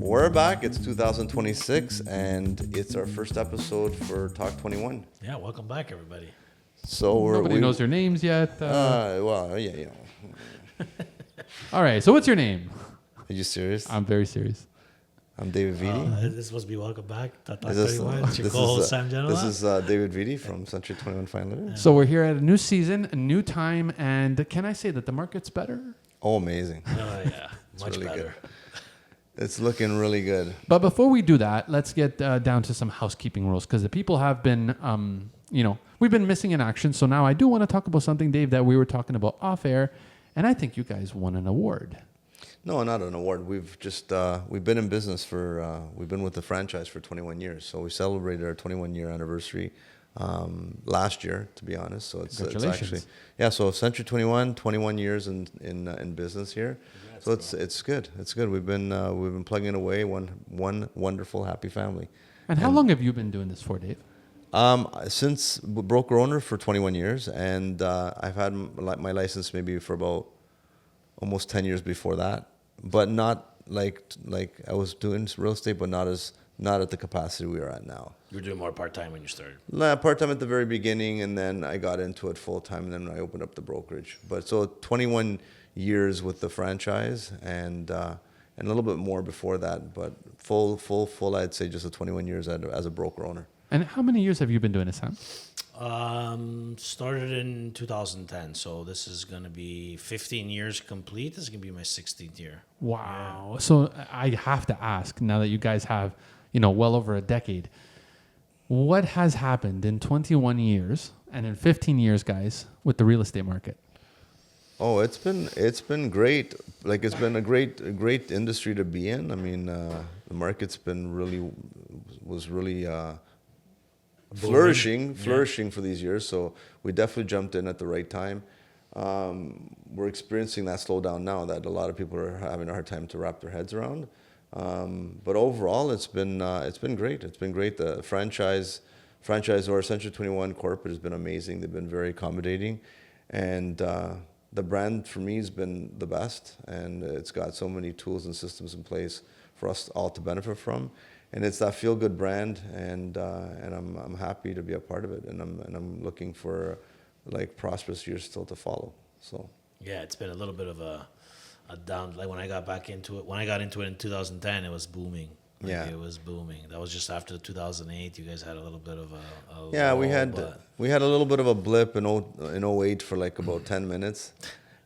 We're back. It's 2026, and it's our first episode for Talk 21. Yeah, welcome back, everybody. So Nobody knows their names yet. Well, yeah. All right. So what's your name? Are you serious? I'm very serious. I'm David Vitti. This is supposed to be welcome back. Talk Is this- 21. It's your this co-host, is, Sam Genoa. This is David Vitti from Century 21 Fine Living. So we're here at a new season, a new time, and can I say that the market's better? Oh, amazing. Oh, yeah. Much really better. It's looking really good. But before we do that, let's get down to some housekeeping rules because the people have been, we've been missing in action. So now I do want to talk about something, Dave, that we were talking about off air, and I think you guys won an award. No, not an award. We've just we've been in business for we've been with the franchise for 21 years. So we celebrated our 21-year anniversary last year, to be honest. So it's actually So Century 21 years in business here. Congrats, So it's good. It's good. We've been plugging away one wonderful happy family. And how long have you been doing this for, Dave? Since broker owner for 21 years, and I've had my license maybe for about almost 10 years before that, but not like I was doing real estate, but not at the capacity we are at now. You were doing more part-time when you started. Part time at the very beginning, and then I got into it full time, and then I opened up the brokerage. But so 21 years with the franchise, and a little bit more before that, but full. I'd say just 21 years as a broker owner. And how many years have you been doing this, Sam? Started in 2010, so this is going to be 15 years complete. This is going to be my 16th year. Wow. Yeah. So I have to ask, now that you guys have, well over a decade, what has happened in 21 years and in 15 years, guys, with the real estate market? Oh, it's been great. Like, it's been a great industry to be in. I mean, the market's been really flourishing for these years. So we definitely jumped in at the right time. We're experiencing that slowdown now that a lot of people are having a hard time to wrap their heads around. But overall, it's been great. It's been great. The franchisor Century 21 Corporate has been amazing. They've been very accommodating, and the brand for me has been the best. And it's got so many tools and systems in place for us all to benefit from. And it's that feel-good brand, and I'm happy to be a part of it, and I'm looking for prosperous years still to follow. So yeah, it's been a little bit of a down. Like when I got into it in 2010, it was booming. It was booming. That was just after 2008. You guys had a little bit of a lull, we had a little bit of a blip in 08 for about 10 minutes.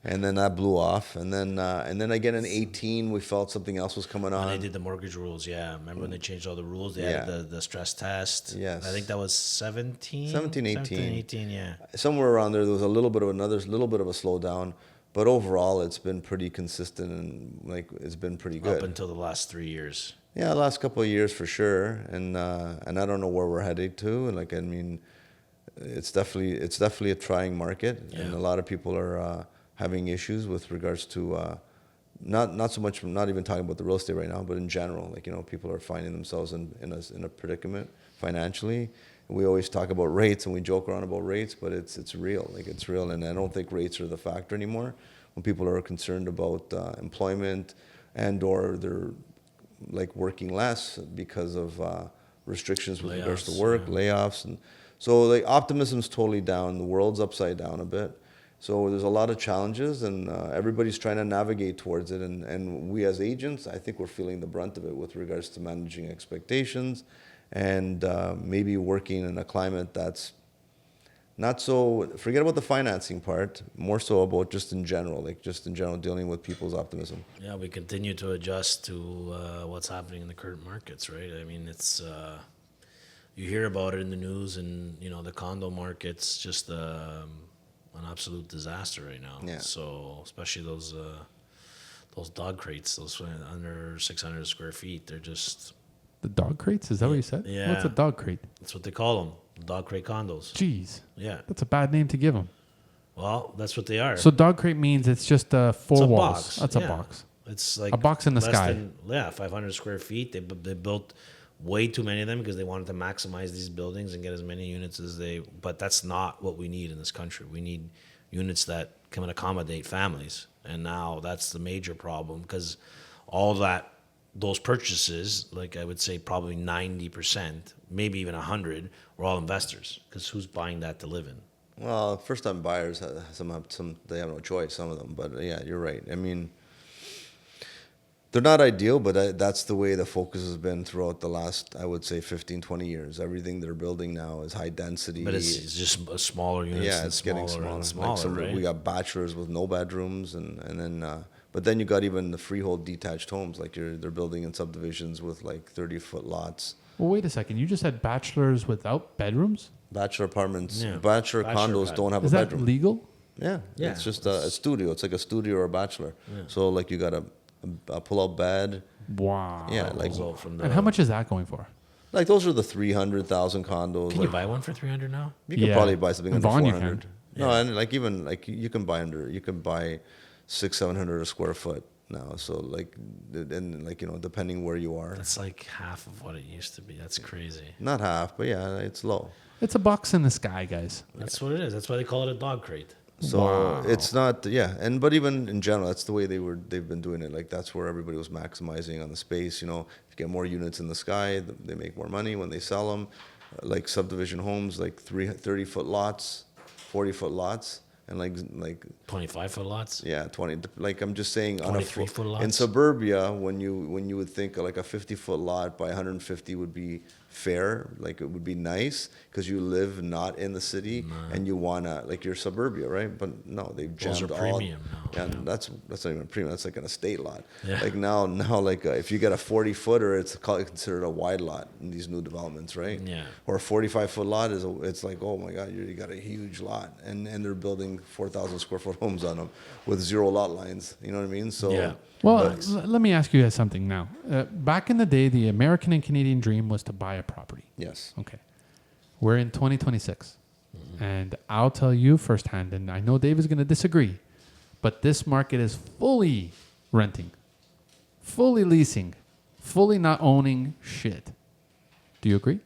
And then that blew off, and then again in 18 we felt something else was coming on. And they did the mortgage rules, yeah. Remember when they changed all the rules? They added the stress test. Yes. I think that was 17, 18, yeah. Somewhere around there was a little bit of a slowdown, but overall it's been pretty consistent and it's been pretty good up until the last 3 years. Yeah, the last couple of years for sure, and I don't know where we're headed to. It's definitely a trying market, and a lot of people are having issues with regards to not so much, not even talking about the real estate right now, but in general, people are finding themselves in a predicament financially. And we always talk about rates and we joke around about rates, but it's real. It's real, and I don't think rates are the factor anymore. When people are concerned about employment or they're working less because of restrictions with regards to work, layoffs, and so optimism's totally down. The world's upside down a bit. So there's a lot of challenges, and everybody's trying to navigate towards it. And we as agents, I think we're feeling the brunt of it with regards to managing expectations and maybe working in a climate that's not so, forget about the financing part, more so about just in general dealing with people's optimism. Yeah, we continue to adjust to what's happening in the current markets, right? I mean, it's, you hear about it in the news, and, the condo market's just an absolute disaster right now. Yeah. So especially those dog crates, those under 600 square feet, they're just... The dog crates? Is that what you said? Yeah. What's a dog crate? That's what they call them, dog crate condos. Jeez. Yeah. That's a bad name to give them. Well, that's what they are. So dog crate means it's just four walls. Box. That's a box. It's like a box in the sky. 500 square feet. They built way too many of them because they wanted to maximize these buildings and get as many units as but that's not what we need in this country. We need units that can accommodate families. And now that's the major problem, because all that those purchases, like I would say probably 90%, maybe even 100, were all investors. Because who's buying that to live in? Well, first-time buyers, some they have no choice. Some of them, but yeah, you're right. I mean, they're not ideal, but that's the way the focus has been throughout the last, I would say, 15, 20 years. Everything they're building now is high density. But it's just a smaller units. Yeah, and it's getting smaller smaller. and smaller, Like right? we got bachelors with no bedrooms, and then but then you got even the freehold detached homes. Like they're building in subdivisions with like 30-foot lots. Well, wait a second. You just said bachelors without bedrooms. Bachelor apartments, Yeah. bachelor Bachelor condos pad. don't have Is a that bedroom. legal? Yeah, Yeah, it's just a studio. It's like a studio or a bachelor. Yeah. So like you got a pull-out bed. Wow. Yeah, like Goes out from the, And how much is that going for? like those are the 300,000 condos. Can you Like, buy one for 300 now? you can Yeah. probably buy something In under Vaughan you 400. can. No, Yeah. and like even like you can buy 600-700 a square foot now. So like and like depending where you are, That's like half of what it used to be. That's crazy. not half, but yeah, it's low. It's a box in the sky, guys. That's what it is. That's why they call it a dog crate. So Wow. it's not, yeah, but even in general, that's the way they've been doing it. Like that's where everybody was maximizing on the space. If you get more units in the sky, they make more money when they sell them. Like subdivision homes, like 30-foot lots, 40-foot lots, and like 25-foot lots. yeah, 20. Like I'm just saying, on 23-foot lots? in suburbia, when you would think like a 50-foot lot by 150 would be fair, like it would be nice because you live not in the city and you wanna like you're suburbia, right? But no, they've Those jammed are all. premium now, Yeah, yeah. that's not even premium. That's like an estate lot. Yeah. Like now like if you get a 40-footer, it's considered a wide lot in these new developments, right? Yeah. Or a 45-foot lot it's like, oh my God, you got a huge lot, and they're building 4,000 square foot homes on them with 0 lot lines. You know what I mean? So Yeah. Well, but- let me ask you guys something now. Back in the day, the American and Canadian dream was to buy a property. yes. Okay. We're in 2026. And I'll tell you firsthand, and I know Dave is going to disagree, but this market is fully renting, fully leasing, fully not owning shit. Do you agree?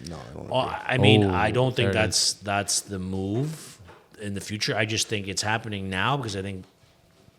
No, I don't. Well, agree. I mean, Oh, I don't think there it is. that's the move in the future. I just think it's happening now because I think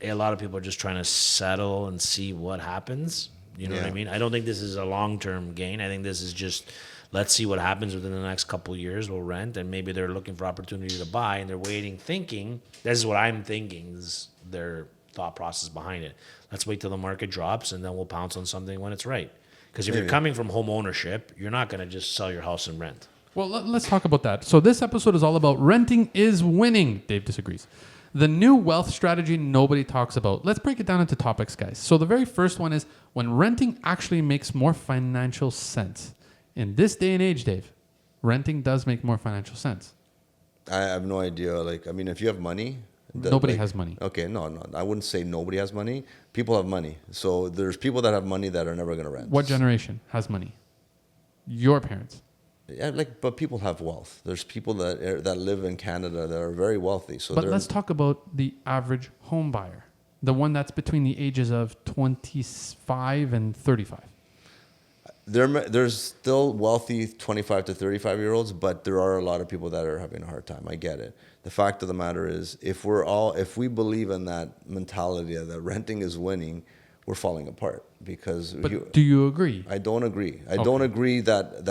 a lot of people are just trying to settle and see what happens. You know what I Yeah. mean? I don't think this is a long-term gain. I think this is just let's see what happens within the next couple of years. We'll rent, and maybe they're looking for opportunity to buy, and they're waiting, thinking. This is what I'm thinking. This is their thought process behind it. Let's wait till the market drops, and then we'll pounce on something when it's right. Because if you're Maybe. coming from home ownership, you're not going to just sell your house and rent. Well, let's talk about that. So this episode is all about renting is winning. Dave disagrees. The new wealth strategy nobody talks about. Let's break it down into topics, guys. So the very first one is when renting actually makes more financial sense. In this day and age, Dave, renting does make more financial sense. I have no idea. Like, I mean, if you have money, Nobody has money. Okay, no, I wouldn't say nobody has money. People have money. So there's people that have money that are never going to rent. What generation has money? Your parents. Yeah, but people have wealth. There's people that live in Canada that are very wealthy. So But they're, let's talk about the average home buyer, the one that's between the ages of 25 and 35. there's still wealthy 25 to 35-year-olds, but there are a lot of people that are having a hard time. I get it. The fact of the matter is, if we believe in that mentality that renting is winning, we're falling apart because But do you agree? I don't agree. I don't agree that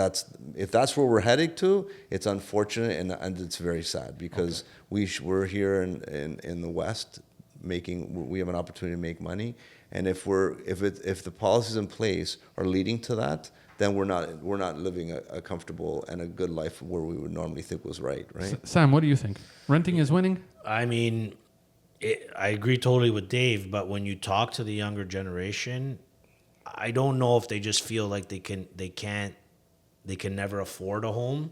if that's where we're heading to, it's unfortunate and it's very sad because we're here in the West we have an opportunity to make money, and if the policies in place are leading to that, then we're not living a comfortable and a good life where we would normally think was right. Sam, what do you think? Renting is winning? I mean, I agree totally with Dave, but when you talk to the younger generation, I don't know if they just feel like they can never afford a home.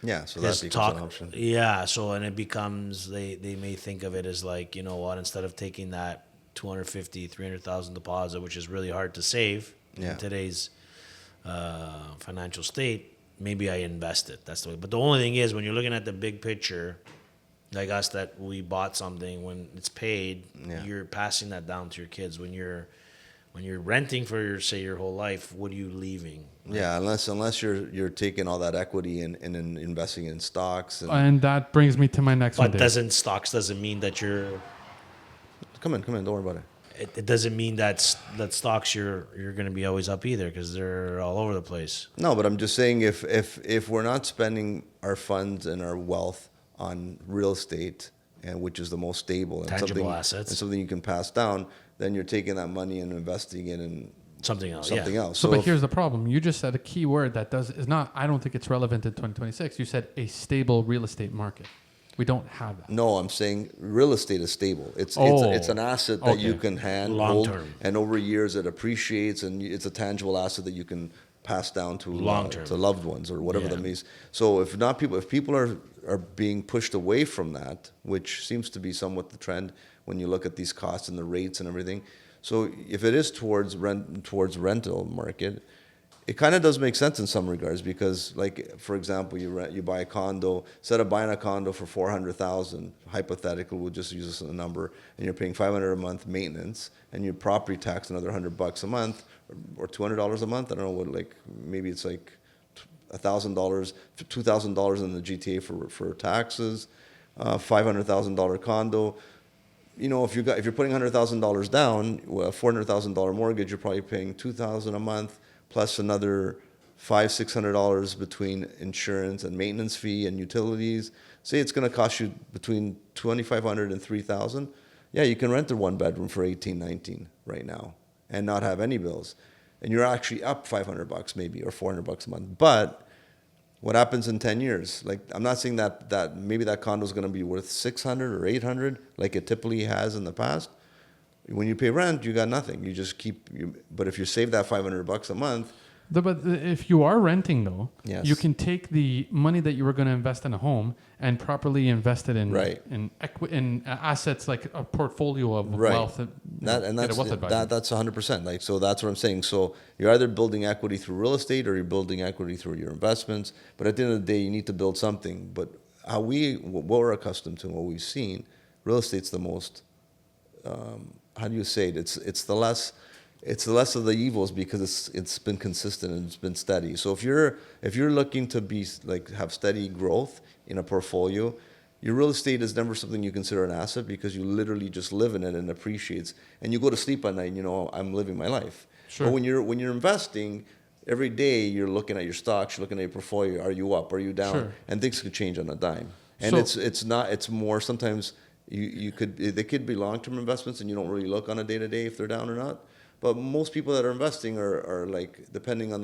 Yeah, so This that becomes an option. Yeah, so and it becomes they may think of it as like, you know what, instead of taking that 250, 300,000 deposit, which is really hard to save Yeah. in today's financial state, maybe I invest it. That's the way. But the only thing is, when you're looking at the big picture, like us that we bought something, when it's paid, Yeah. you're passing that down to your kids. When you're renting for your whole life, what are you leaving? Yeah, unless you're taking all that equity and investing in stocks And that brings me to my next one, But Dave. stocks doesn't mean that you're. Come in, don't worry about it. it doesn't mean that stocks you're going to be always up either, because they're all over the place. No, but I'm just saying if we're not spending our funds and our wealth on real estate, and which is the most stable and Tangible something assets. and something you can pass down, then you're taking that money and investing it in Something else. something yeah. else. So, but if- here's the problem. You just said a key word that is not. I don't think it's relevant in 2026. You said a stable real estate market. We don't have that. No, I'm saying real estate is stable. It's Oh, it's an asset that you okay. can hand Long hold, term. and over years it appreciates, and it's a tangible asset that you can pass down to Long term. to loved ones or whatever Yeah. that means. So if people are being pushed away from that, which seems to be somewhat the trend when you look at these costs and the rates and everything. So if it is towards rental market, it kind of does make sense in some regards because, like, for example, you buy a condo. Instead of buying a condo for $400,000, hypothetically, we'll just use this as a number, and you're paying $500 a month maintenance, and your property tax another $100 a month or $200 a month. I don't know what, like, maybe it's like $1,000, $2,000 in the GTA for taxes, $500,000 condo. You know, if you're putting $100,000 down, a $400,000 mortgage, you're probably paying $2,000 a month plus another $500-$600 between insurance and maintenance fee and utilities. Say it's going to cost you between $2,500 and $3,000. Yeah, you can rent a one bedroom for $1,819 right now and not have any bills, and you're actually up $500 maybe or $400 a month. But what happens in 10 years? Like, I'm not saying that maybe that condo is going to be worth 600 or 800 like it typically has in the past. When you pay rent, you got nothing. You just but if you save that $500 a month, But if you are renting, though, Yes. you can take the money that you were going to invest in a home and properly invest it in Right. in assets like a portfolio of Right. wealth. That's 100%. Like, so that's what I'm saying. So you're either building equity through real estate or you're building equity through your investments. But at the end of the day, you need to build something. But what we're accustomed to and what we've seen, real estate's the most. How do you say it? It's the less of the evils because it's been consistent and it's been steady. So if you're looking to be like have steady growth in a portfolio, your real estate is never something you consider an asset because you literally just live in it and appreciates, and you go to sleep at night and you know I'm living my life. Sure. But when you're investing, every day you're looking at your stocks, you're looking at your portfolio. Are you up? Are you down? Sure. And things could change on a dime. And So- it's more sometimes. They could be long-term investments and you don't really look on a day-to-day if they're down or not. But most people that are investing are like, depending on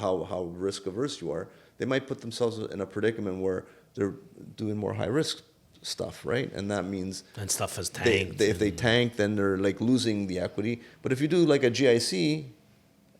how risk averse you are, they might put themselves in a predicament where they're doing more high risk stuff, right? And that means And stuff has they, tanked. if they tank, then they're like losing the equity. But if you do like a GIC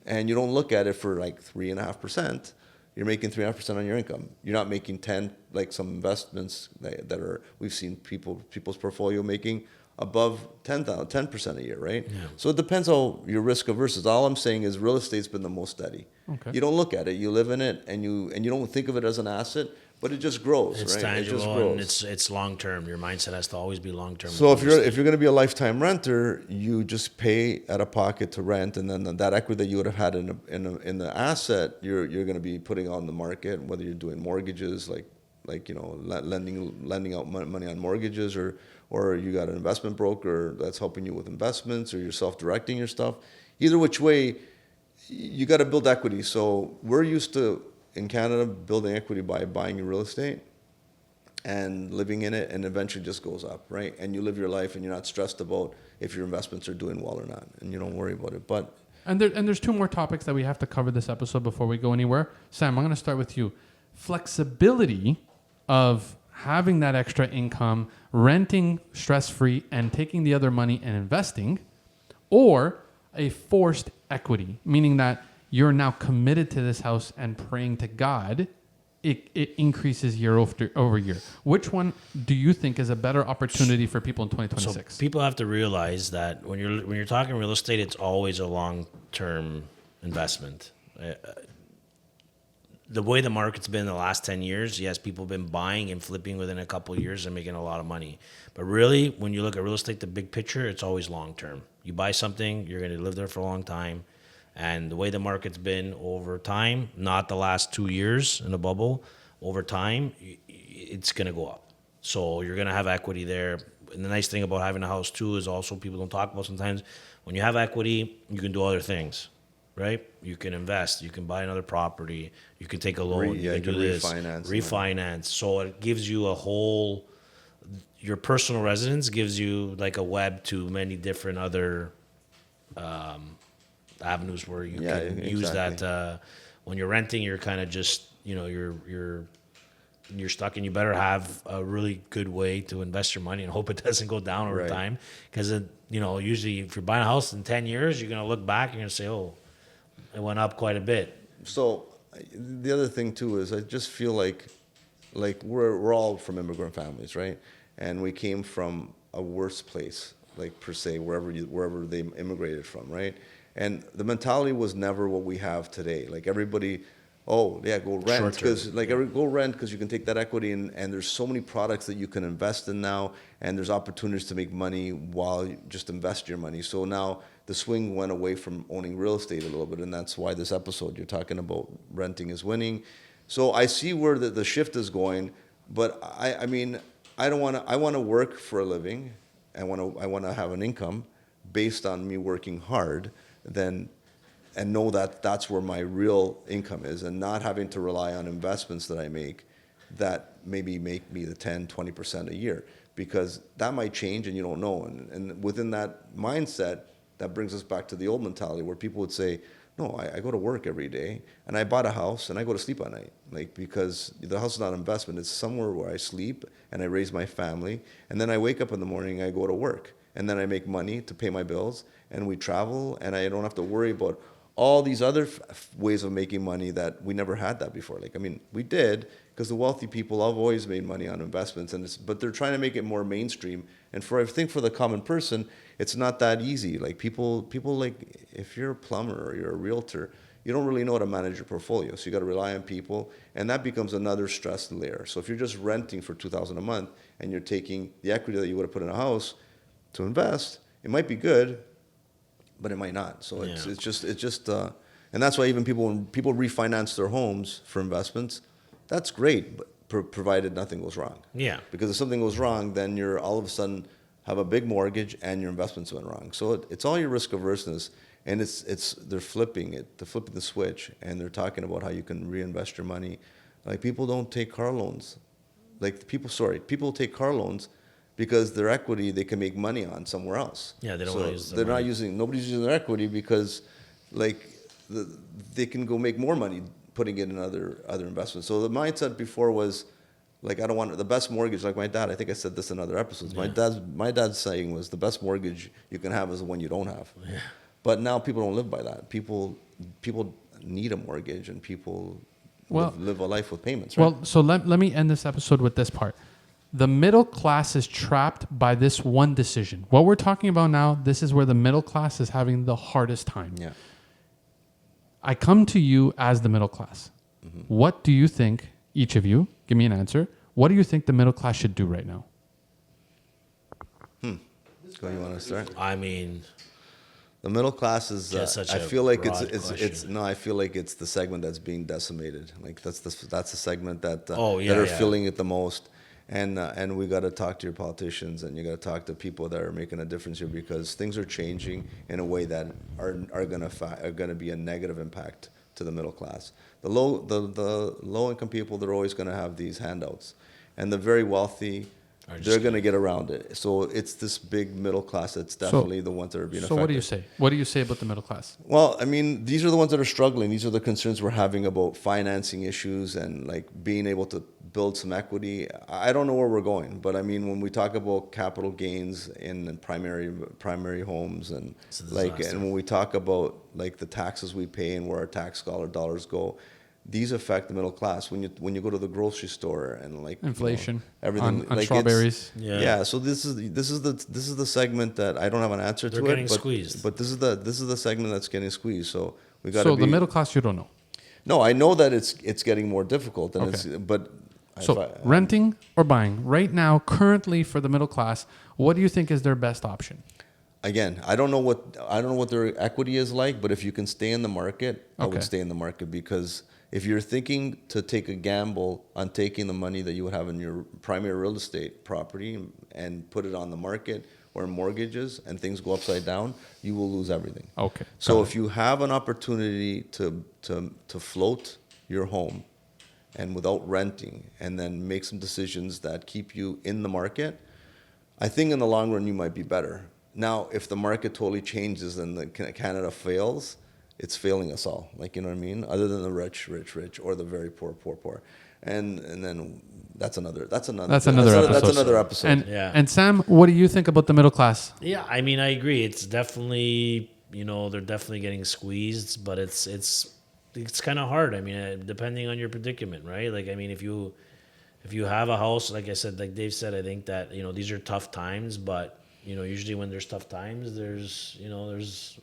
and you don't look at it for like 3.5%, you're making 3.5% on your income. You're not making 10 like some investments that are we've seen people's portfolio making above 10% a year, right? Yeah. So it depends how your risk averse is. All I'm saying is real estate's been the most steady. Okay. You don't look at it, you live in it, and you don't think of it as an asset, but it just grows, It's right? It just tangible grows. and it's long term. Your mindset has to always be long term. So if you're going to be a lifetime renter, you just pay out of pocket to rent, and then that equity that you would have had in the asset, you're going to be putting on the market. Whether you're doing mortgages, like you know, lending out money on mortgages, or you got an investment broker that's helping you with investments, or you're self-directing your stuff. Either which way, you got to build equity. So we're used to in Canada building equity by buying your real estate and living in it, and eventually just goes up, right? And you live your life and you're not stressed about if your investments are doing well or not, and you don't worry about it. But there's two more topics that we have to cover this episode before we go anywhere. Sam, I'm going to start with you. Flexibility of having that extra income, renting stress-free, and taking the other money and investing, or a forced equity, meaning that you're now committed to this house and praying to God. It increases year over year. Which one do you think is a better opportunity for people in 2026? So people have to realize that when you're talking real estate, it's always a long-term investment. The way the market's been the last 10 years, yes, people have been buying and flipping within a couple of years and making a lot of money. But really, when you look at real estate, the big picture, it's always long-term. You buy something, you're going to live there for a long time. And the way the market's been over time, not the last 2 years in a bubble, over time, it's going to go up. So you're going to have equity there. And the nice thing about having a house too is also people don't talk about sometimes When you have equity, you can do other things, right? You can invest, you can buy another property, you can take a loan, Yeah, you can do this, refinance. So it gives you a whole. Your personal residence gives you like a web to many different other avenues where you Yeah, can use that. exactly. When you're renting, you're kind of just you're stuck, and you better have a really good way to invest your money and hope it doesn't go down over Right. time. Because usually if you're buying a house in 10 years, you're gonna look back and you're gonna say, oh, it went up quite a bit. So the other thing too is I just feel like we're all from immigrant families, right? And we came from a worse place, like per se, wherever they immigrated from, right? And the mentality was never what we have today. Like everybody, oh yeah, go rent Short term. because go rent because you can take that equity and there's so many products that you can invest in now, and there's opportunities to make money while you just invest your money. So now the swing went away from owning real estate a little bit, and that's why this episode you're talking about renting is winning. So I see where the shift is going, but I mean I don't want to. I want to work for a living. I want to have an income based on me working hard, then and know that that's where my real income is, and not having to rely on investments that I make that maybe make me the 10-20% a year, because that might change and you don't know. And within that mindset, that brings us back to the old mentality where people would say, no, I go to work every day and I bought a house and I go to sleep at night. Like, because the house is not an investment, it's somewhere where I sleep and I raise my family. And then I wake up in the morning, I go to work, and then I make money to pay my bills, and we travel, and I don't have to worry about all these other ways of making money that we never had that before. Like, I mean, we did, because the wealthy people have always made money on investments, but they're trying to make it more mainstream. And I think for the common person, it's not that easy. Like people like, if you're a plumber or you're a realtor, you don't really know how to manage your portfolio. So you got to rely on people, and that becomes another stress layer. So if you're just renting for $2,000 a month and you're taking the equity that you would have put in a house to invest, it might be good, but it might not. So it's just, and that's why even when people refinance their homes for investments, that's great, but provided nothing goes wrong. Yeah. Because if something goes wrong, then you're all of a sudden have a big mortgage and your investments went wrong. So it's all your risk averseness, and they're flipping the switch, and they're talking about how you can reinvest your money. Like, people don't take car loans. People take car loans because their equity they can make money on somewhere else. Yeah, they don't want to use They're not using, nobody's using their equity because, like, they can go make more money putting it in other investments. So the mindset before was, like, I don't want the best mortgage. Like my dad, I think I said this in other episodes. Yeah. My dad's saying was the best mortgage you can have is the one you don't have. Yeah. But now people don't live by that. People need a mortgage, and people live a life with payments. Right? Well, so let me end this episode with this part. The middle class is trapped by this one decision. What we're talking about now, this is where the middle class is having the hardest time. Yeah. I come to you as the middle class. Mm-hmm. What do you think, each of you, give me an answer. What do you think the middle class should do right now? Go, you want to start? I mean, The middle class is. That's such I a feel like broad it's question. no. I feel like it's the segment that's being decimated. Like that's the segment that that yeah. are feeling it the most. And we got to talk to your politicians, and you got to talk to people that are making a difference here, because things are changing in a way that are gonna be a negative impact to the middle class. The low income people, they're always gonna have these handouts, and the very wealthy, they're gonna get around it. So it's this big middle class that's definitely the ones that are being affected. So what do you say? What do you say about the middle class? Well, I mean, these are the ones that are struggling. These are the concerns we're having about financing issues and like being able to build some equity. I don't know where we're going, but I mean, when we talk about capital gains in primary homes and and when we talk about like the taxes we pay and where our tax dollars go, these affect the middle class. When you go to the grocery store and like Inflation, everything on like strawberries. Yeah. So this is the segment that I don't have an answer They're to getting it. But, squeezed. But this is the segment that's getting squeezed. So we got So the middle class, you don't know. No, I know that it's getting more difficult, and So renting or buying right now, currently for the middle class, what do you think is their best option? Again, I don't know what their equity is like, but if you can stay in the market, I would stay in the market, because if you're thinking to take a gamble on taking the money that you would have in your primary real estate property and put it on the market or in mortgages and things go upside down, you will lose everything. Okay. So got if you have an opportunity to float your home and without renting, and then make some decisions that keep you in the market, I think in the long run you might be better. Now, if the market totally changes and Canada fails, it's failing us all. Like, you know what I mean? Other than the rich, or the very poor, poor. And then that's another another That's episode. another episode. And Yeah. and Sam, what do you think about the middle class? Yeah, I mean, I agree. It's definitely, they're definitely getting squeezed, but it's kind of hard. I mean, depending on your predicament, right? Like, I mean, if you have a house, like I said, like Dave said, I think that these are tough times, but usually when there's tough times, there's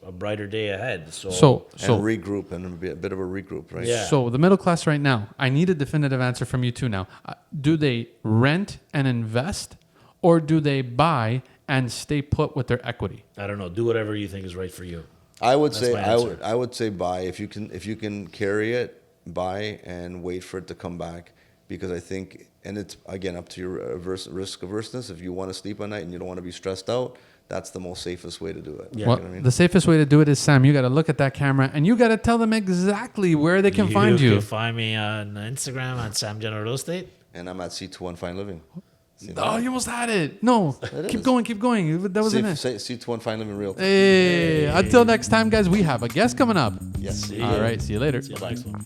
a brighter day ahead. So And regroup and be a bit of a regroup, right? Yeah. So the middle class right now, I need a definitive answer from you two now. Do they rent and invest, or do they buy and stay put with their equity? I don't know. Do whatever you think is right for you. I would That's say my answer. I would say buy if you can carry it, buy and wait for it to come back, because I think, and it's again up to your risk averseness. If you want to sleep at night and you don't want to be stressed out, that's the most safest way to do it. Yeah. You Well, know what I mean? the safest way to do it is, Sam, you got to look at that camera and you got to tell them exactly where they can find you. You can find me on Instagram at Sam General Real Estate. And I'm at C21 Fine Living. See that? Oh, you almost had it. No, keep is. going, keep going. That wasn't it. C21 Fine Living Realty. Hey, until next time, guys, we have a guest coming up. Yes. See All ya. right, see you later. See you next one.